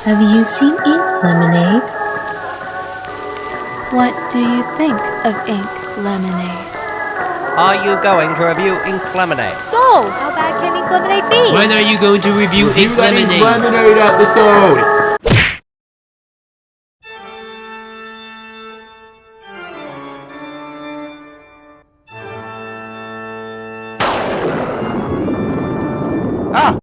Have you seen Inklemonade? What do you think of Inklemonade? Are you going to review Inklemonade? So, how bad can Inklemonade be? When are you going to review Inklemonade? Inklemonade episode! Ah!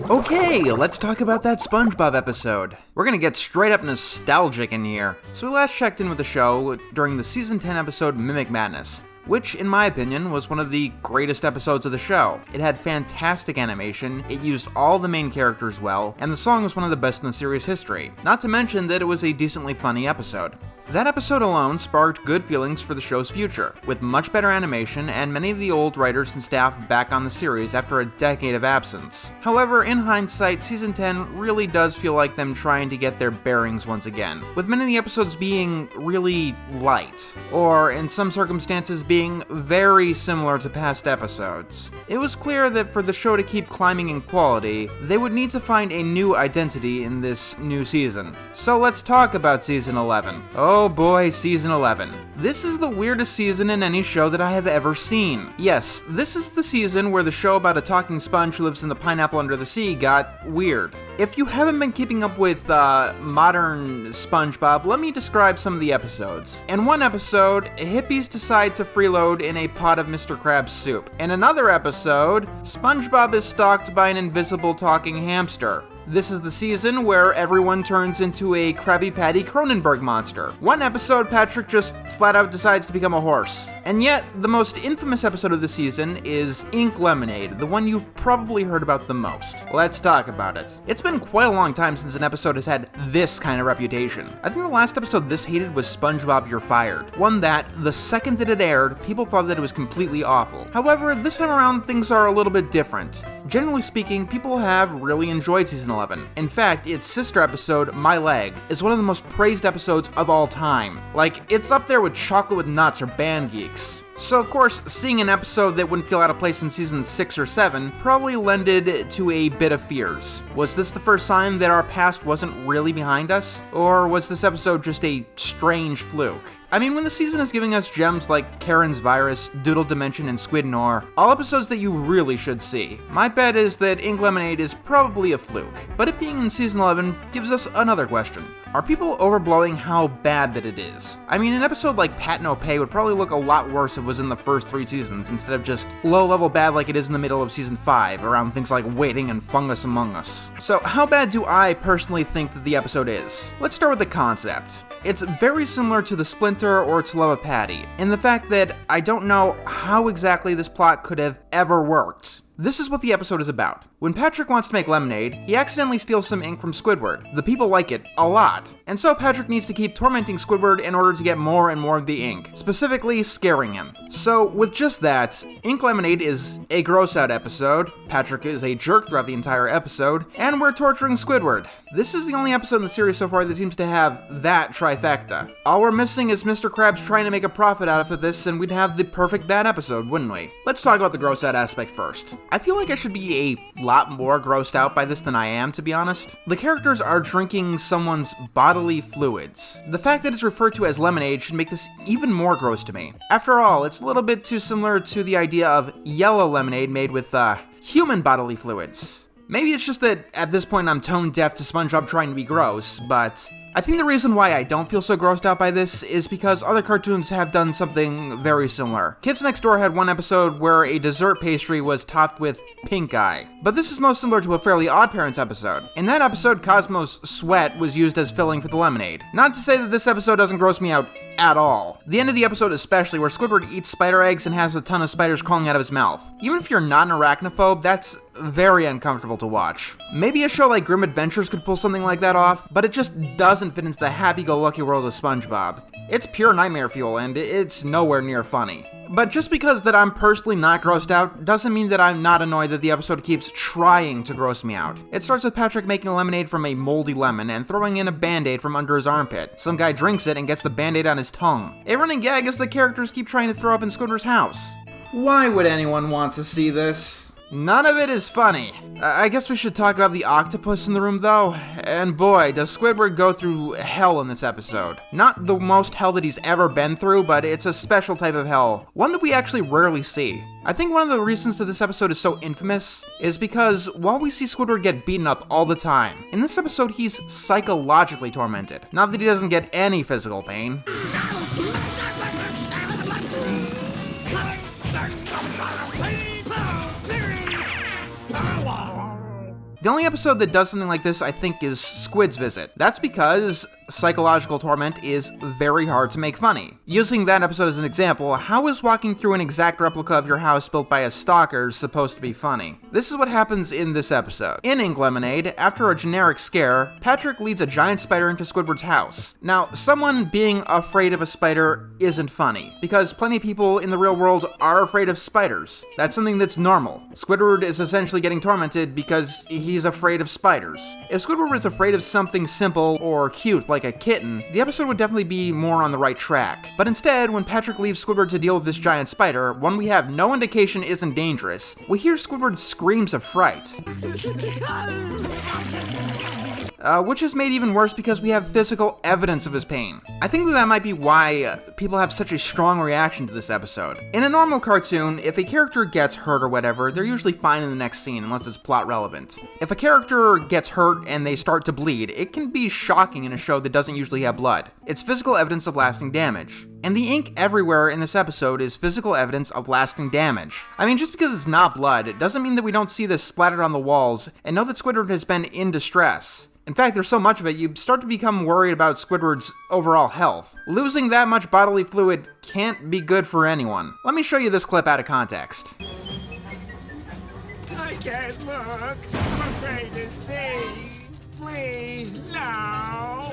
Okay, let's talk about that SpongeBob episode. We're gonna get straight up nostalgic in here. So we last checked in with the show during the Season 10 episode Mimic Madness, which, in my opinion, was one of the greatest episodes of the show. It had fantastic animation, it used all the main characters well, and the song was one of the best in the series' history. Not to mention that it was a decently funny episode. That episode alone sparked good feelings for the show's future, with much better animation and many of the old writers and staff back on the series after a decade of absence. However, in hindsight, Season 10 really does feel like them trying to get their bearings once again, with many of the episodes being really light, or in some circumstances being very similar to past episodes. It was clear that for the show to keep climbing in quality, they would need to find a new identity in this new season. So let's talk about Season 11. Oh boy, Season 11. This is the weirdest season in any show that I have ever seen. Yes, this is the season where the show about a talking sponge who lives in the pineapple under the sea got weird. If you haven't been keeping up with modern SpongeBob, let me describe some of the episodes. In one episode, hippies decide to freeload in a pot of Mr. Krabs soup. In another episode, SpongeBob is stalked by an invisible talking hamster. This is the season where everyone turns into a Krabby Patty Cronenberg monster. One episode, Patrick just flat out decides to become a horse. And yet, the most infamous episode of the season is Inklemonade, the one you've probably heard about the most. Let's talk about it. It's been quite a long time since an episode has had this kind of reputation. I think the last episode this hated was SpongeBob You're Fired, one that, the second that it aired, people thought that it was completely awful. However, this time around, things are a little bit different. Generally speaking, people have really enjoyed Season 11. In fact, its sister episode, My Leg, is one of the most praised episodes of all time. Like, it's up there with Chocolate with Nuts or Band Geeks. So of course, seeing an episode that wouldn't feel out of place in season 6 or 7 probably lended to a bit of fears. Was this the first sign that our past wasn't really behind us? Or was this episode just a strange fluke? I mean, when the season is giving us gems like Karen's Virus, Doodle Dimension, and Squid Noir, all episodes that you really should see. My bet is that Inklemonade is probably a fluke, but it being in season 11 gives us another question. Are people overblowing how bad that it is? I mean, an episode like Pat No Pay would probably look a lot worse if it was in the first 3 seasons, instead of just low-level bad like it is in the middle of season 5, around things like Waiting and Fungus Among Us. So how bad do I personally think that the episode is? Let's start with the concept. It's very similar to The Splinter or To Love a Patty, in the fact that I don't know how exactly this plot could have ever worked. This is what the episode is about. When Patrick wants to make lemonade, he accidentally steals some ink from Squidward. The people like it a lot, and so Patrick needs to keep tormenting Squidward in order to get more and more of the ink, specifically scaring him. So with just that, Inklemonade is a gross out episode, Patrick is a jerk throughout the entire episode, and we're torturing Squidward. This is the only episode in the series so far that seems to have that trifecta. All we're missing is Mr. Krabs trying to make a profit out of this, and we'd have the perfect bad episode, wouldn't we? Let's talk about the gross out aspect first. I feel like I should be a lot more grossed out by this than I am, to be honest. The characters are drinking someone's bodily fluids. The fact that it's referred to as lemonade should make this even more gross to me. After all, it's a little bit too similar to the idea of yellow lemonade made with, human bodily fluids. Maybe it's just that at this point I'm tone deaf to SpongeBob trying to be gross, but I think the reason why I don't feel so grossed out by this is because other cartoons have done something very similar. Kids Next Door had one episode where a dessert pastry was topped with pink eye, but this is most similar to a Fairly Odd Parents episode. In that episode, Cosmo's sweat was used as filling for the lemonade. Not to say that this episode doesn't gross me out at all. The end of the episode especially, where Squidward eats spider eggs and has a ton of spiders crawling out of his mouth. Even if you're not an arachnophobe, that's very uncomfortable to watch. Maybe a show like Grim Adventures could pull something like that off, but it just doesn't fit into the happy-go-lucky world of SpongeBob. It's pure nightmare fuel, and it's nowhere near funny. But just because that I'm personally not grossed out doesn't mean that I'm not annoyed that the episode keeps trying to gross me out. It starts with Patrick making a lemonade from a moldy lemon and throwing in a band-aid from under his armpit. Some guy drinks it and gets the band-aid on his tongue. A running gag is the characters keep trying to throw up in Squidward's house. Why would anyone want to see this? None of it is funny. I guess we should talk about the octopus in the room, though. And boy, does Squidward go through hell in this episode. Not the most hell that he's ever been through, but it's a special type of hell. One that we actually rarely see. I think one of the reasons that this episode is so infamous is because while we see Squidward get beaten up all the time, in this episode he's psychologically tormented. Not that he doesn't get any physical pain. The only episode that does something like this, I think, is Squid's Visit. That's because psychological torment is very hard to make funny. Using that episode as an example, how is walking through an exact replica of your house built by a stalker supposed to be funny? This is what happens in this episode. In Inklemonade, after a generic scare, Patrick leads a giant spider into Squidward's house. Now, someone being afraid of a spider isn't funny, because plenty of people in the real world are afraid of spiders. That's something that's normal. Squidward is essentially getting tormented because he's afraid of spiders. If Squidward was afraid of something simple or cute like a kitten, the episode would definitely be more on the right track. But instead, when Patrick leaves Squidward to deal with this giant spider, one we have no indication isn't dangerous, we hear Squidward's screams of fright. Which is made even worse because we have physical evidence of his pain. I think that might be why people have such a strong reaction to this episode. In a normal cartoon, if a character gets hurt or whatever, they're usually fine in the next scene unless it's plot relevant. If a character gets hurt and they start to bleed, it can be shocking in a show that doesn't usually have blood. It's physical evidence of lasting damage. And the ink everywhere in this episode is physical evidence of lasting damage. I mean, just because it's not blood, it doesn't mean that we don't see this splattered on the walls and know that Squidward has been in distress. In fact, there's so much of it, you start to become worried about Squidward's overall health. Losing that much bodily fluid can't be good for anyone. Let me show you this clip out of context. I can't look. I'm afraid to see. Please, no.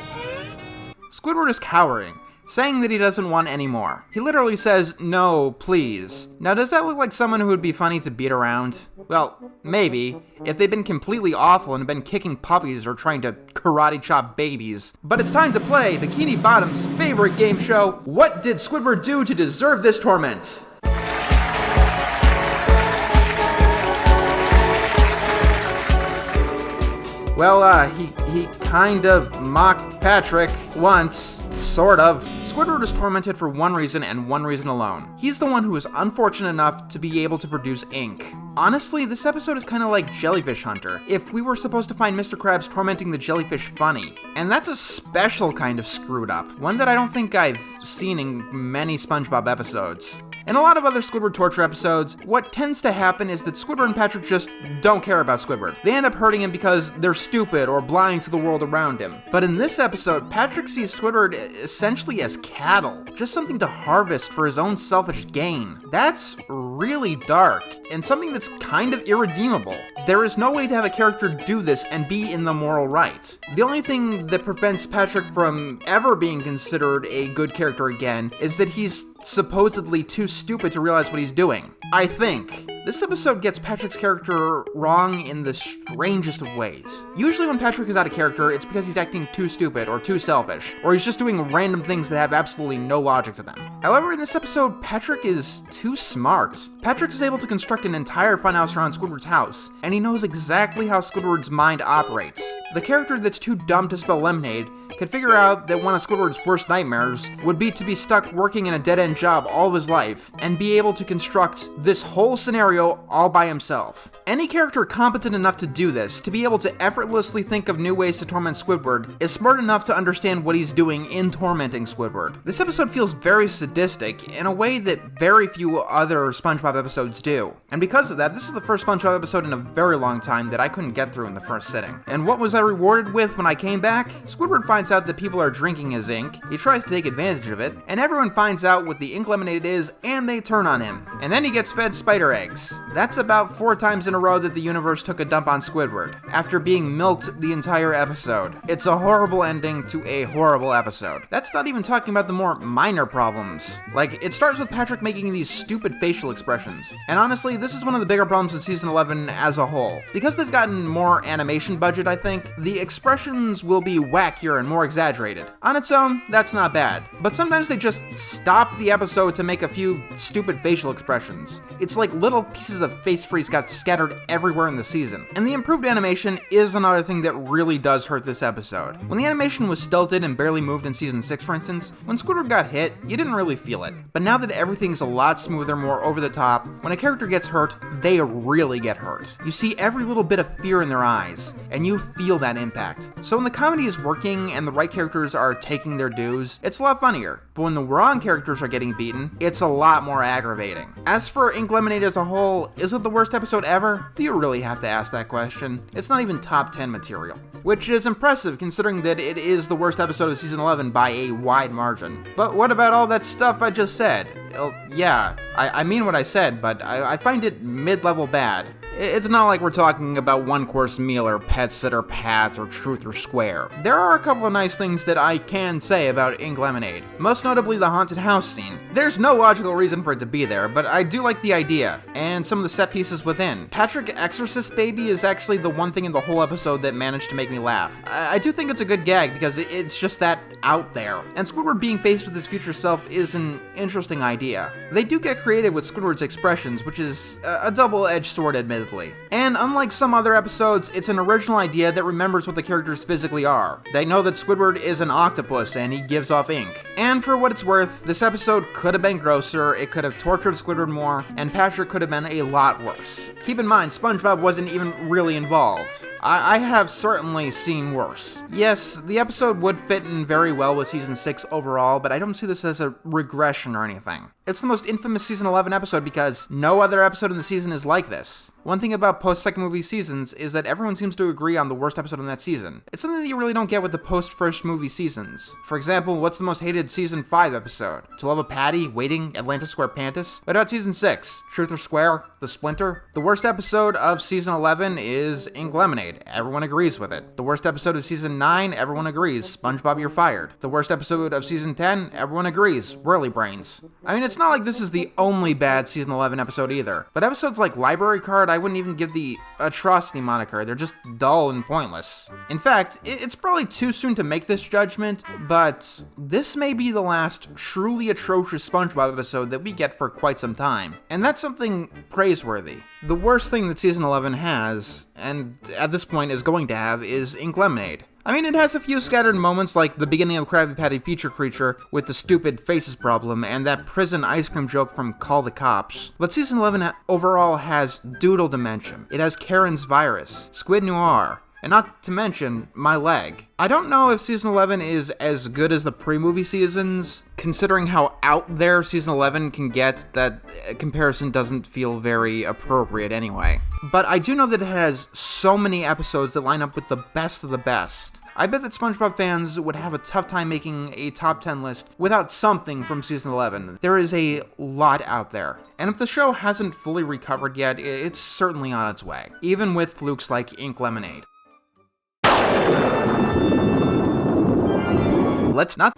Squidward is cowering, saying that he doesn't want any more. He literally says, "No, please." Now, does that look like someone who would be funny to beat around? Well, maybe, if they'd been completely awful and been kicking puppies or trying to karate chop babies. But it's time to play Bikini Bottom's favorite game show, What Did Squidward Do to Deserve This Torment? Well, he kind of mocked Patrick once, sort of. Squidward is tormented for one reason and one reason alone. He's the one who is unfortunate enough to be able to produce ink. Honestly, this episode is kind of like Jellyfish Hunter, if we were supposed to find Mr. Krabs tormenting the jellyfish funny. And that's a special kind of screwed up, one that I don't think I've seen in many SpongeBob episodes. In a lot of other Squidward torture episodes, what tends to happen is that Squidward and Patrick just don't care about Squidward. They end up hurting him because they're stupid or blind to the world around him. But in this episode, Patrick sees Squidward essentially as cattle, just something to harvest for his own selfish gain. That's really dark, and something that's kind of irredeemable. There is no way to have a character do this and be in the moral right. The only thing that prevents Patrick from ever being considered a good character again is that he's supposedly too stupid to realize what he's doing. I think. This episode gets Patrick's character wrong in the strangest of ways. Usually when Patrick is out of character, it's because he's acting too stupid or too selfish, or he's just doing random things that have absolutely no logic to them. However, in this episode, Patrick is too smart. Patrick is able to construct an entire funhouse around Squidward's house, and he knows exactly how Squidward's mind operates. The character that's too dumb to spell lemonade could figure out that one of Squidward's worst nightmares would be to be stuck working in a dead-end job all of his life, and be able to construct this whole scenario all by himself. Any character competent enough to do this, to be able to effortlessly think of new ways to torment Squidward, is smart enough to understand what he's doing in tormenting Squidward. This episode feels very sadistic in a way that very few other SpongeBob episodes do. And because of that, this is the first SpongeBob episode in a very long time that I couldn't get through in the first sitting. And what was I rewarded with when I came back? Squidward finds out that people are drinking his ink, he tries to take advantage of it, and everyone finds out what the Inklemonade is, and they turn on him. And then he gets fed spider eggs. That's about 4 times in a row that the universe took a dump on Squidward, after being milked the entire episode. It's a horrible ending to a horrible episode. That's not even talking about the more minor problems. Like, it starts with Patrick making these stupid facial expressions. And honestly, this is one of the bigger problems in season 11 as a whole. Because they've gotten more animation budget, I think, the expressions will be wackier and more more exaggerated. On its own, that's not bad. But sometimes they just stop the episode to make a few stupid facial expressions. It's like little pieces of face freeze got scattered everywhere in the season. And the improved animation is another thing that really does hurt this episode. When the animation was stilted and barely moved in season 6, for instance, when Squidward got hit, you didn't really feel it. But now that everything's a lot smoother, more over the top, when a character gets hurt, they really get hurt. You see every little bit of fear in their eyes, and you feel that impact. So when the comedy is working and the right characters are taking their dues, it's a lot funnier. But when the wrong characters are getting beaten, it's a lot more aggravating. As for Inklemonade as a whole, is it the worst episode ever? Do you really have to ask that question? It's not even top 10 material. Which is impressive considering that it is the worst episode of season 11 by a wide margin. But what about all that stuff I just said? Yeah, I mean what I said, but I find it mid-level bad. It's not like we're talking about one-course meal or Pet Sitter Pat or Truth or Square. There are a couple of nice things that I can say about Inklemonade, most notably the haunted house scene. There's no logical reason for it to be there, but I do like the idea, and some of the set pieces within. Patrick Exorcist Baby is actually the one thing in the whole episode that managed to make me laugh. I do think it's a good gag because it's just that out there, and Squidward being faced with his future self is an interesting idea. They do get creative with Squidward's expressions, which is a double-edged sword, admittedly. And unlike some other episodes, it's an original idea that remembers what the characters physically are. They know that Squidward is an octopus and he gives off ink. And for what it's worth, this episode could have been grosser, it could have tortured Squidward more, and Patrick could have been a lot worse. Keep in mind, SpongeBob wasn't even really involved. I have certainly seen worse. Yes, the episode would fit in very well with season 6 overall, but I don't see this as a regression or anything. It's the most infamous season 11 episode because no other episode in the season is like this. One thing about post-second movie seasons is that everyone seems to agree on the worst episode in that season. It's something that you really don't get with the post-first movie seasons. For example, what's the most hated season 5 episode? To Love a Patty, Waiting, Atlantis Square Pantis? What about season 6? Truth or Square? The Splinter? The worst episode of season 11 is Inklemonade. Everyone agrees with it. The worst episode of season 9, everyone agrees. SpongeBob, you're fired. The worst episode of season 10, everyone agrees. Whirly Brains. I mean, it's not like this is the only bad season 11 episode either, but episodes like Library Card, I wouldn't even give the Atrocity moniker. They're just dull and pointless. In fact, it's probably too soon to make this judgment, but this may be the last truly atrocious SpongeBob episode that we get for quite some time, and that's something praiseworthy. The worst thing that season 11 has, and at this point is going to have, is Inklemonade. I mean, it has a few scattered moments like the beginning of Krabby Patty Feature Creature with the stupid faces problem and that prison ice cream joke from Call the Cops. But season 11 overall has Doodle Dimension. It has Karen's Virus, Squid Noir, and not to mention My Leg. I don't know if season 11 is as good as the pre-movie seasons, considering how out there season 11 can get. That comparison doesn't feel very appropriate anyway. But I do know that it has so many episodes that line up with the best of the best. I bet that SpongeBob fans would have a tough time making a top 10 list without something from season 11. There is a lot out there. And if the show hasn't fully recovered yet, it's certainly on its way, even with flukes like Inklemonade. Let's not...